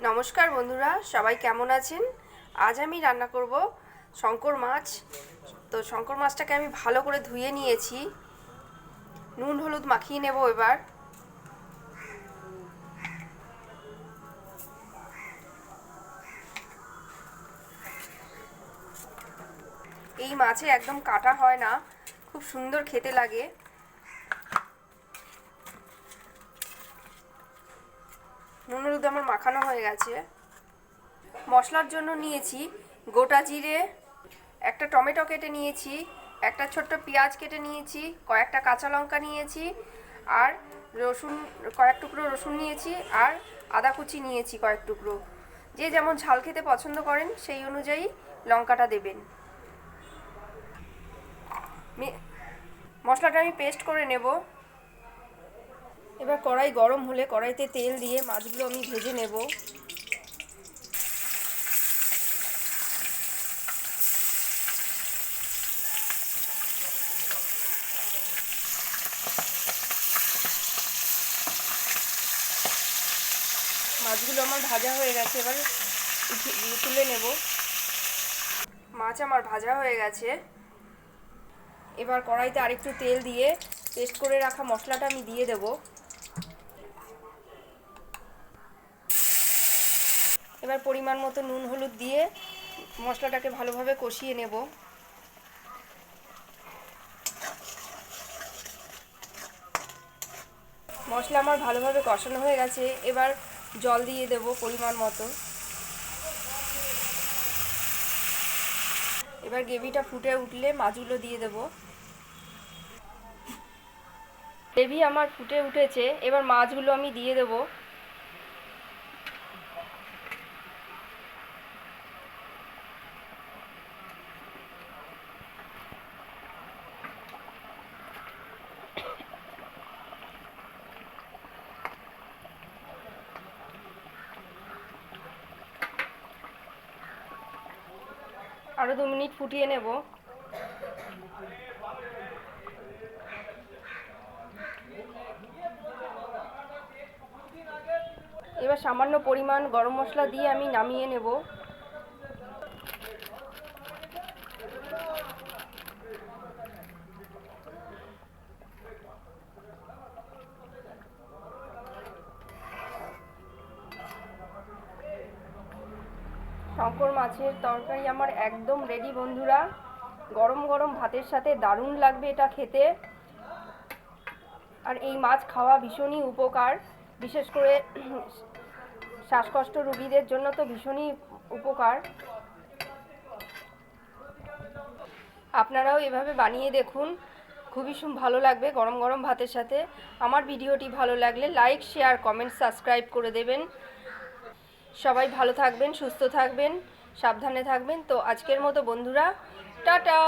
নমস্কার বন্ধুরা, সবাই কেমন আছেন? আজ আমি রান্না করব শঙ্কর মাছ। তো শঙ্কর মাছটাকে আমি ভালো করে ধুয়ে নিয়েছি, নুন হলুদ মাখিয়ে নেব। এবার এই মাছে একদম কাটা হয় না, খুব সুন্দর খেতে লাগে। নুন হলুদ আমার মাখানো হয়ে গেছে। মশলার জন্য নিয়েছি গোটা জিরে, একটা টমেটো কেটে নিয়েছি, একটা ছোট্ট পেঁয়াজ কেটে নিয়েছি, কয়েকটা কাঁচা লঙ্কা নিয়েছি, আর রসুন, কয়েক টুকরো রসুন নিয়েছি, আর আদা কুচি নিয়েছি কয়েক টুকরো। যে যেমন ঝাল খেতে পছন্দ করেন সেই অনুযায়ী লঙ্কাটা দেবেন। মশলাটা আমি পেস্ট করে নেব। এবার কড়াই গরম হলে কড়াইতে তেল দিয়ে মাছগুলো আমি ভেজে নেব। মাছগুলো আমার ভাজা হয়ে গেছে, এবার তুলে নেব। মাছ আমার ভাজা হয়ে গেছে। এবার কড়াইতে আরেকটু তেল দিয়ে পেস্ট করে রাখা মশলাটা আমি দিয়ে দেব। এবার পরিমাণ মতো নুন হলুদ দিয়ে মশলাটাকে ভালোভাবে কষিয়ে নেব। মশলা আমার ভালোভাবে কষানো হয়ে গেছে, এবার জল দিয়ে দেব পরিমাণ মতো। এবার গ্রেভিটা ফুটে উঠলে মাছগুলো দিয়ে দেব। গ্রেভি আমার ফুটে উঠেছে, এবার মাছগুলো আমি দিয়ে দেব। আরও 2 মিনিট ফুটিয়ে নেব। এবার সামান্য পরিমাণ গরম মশলা দিয়ে আমি নামিয়ে নেব। শঙ্কর মাছের তরকারি আমার একদম রেডি বন্ধুরা। গরম গরম ভাতের সাথে দারুণ লাগবে এটা খেতে। আর এই মাছ খাওয়া ভীষণই উপকার, বিশেষ করে শ্বাসকষ্ট রোগীদের জন্য তো ভীষণই উপকার। আপনারাও এভাবে বানিয়ে দেখুন, খুবই ভালো লাগবে গরম গরম ভাতের সাথে। আমার ভিডিওটি ভালো লাগলে লাইক, শেয়ার, কমেন্ট, সাবস্ক্রাইব করে দেবেন। সবাই ভালো থাকবেন, সুস্থ থাকবেন, সাবধানে থাকবেন। তো আজকের মতো বন্ধুরা, টাটা।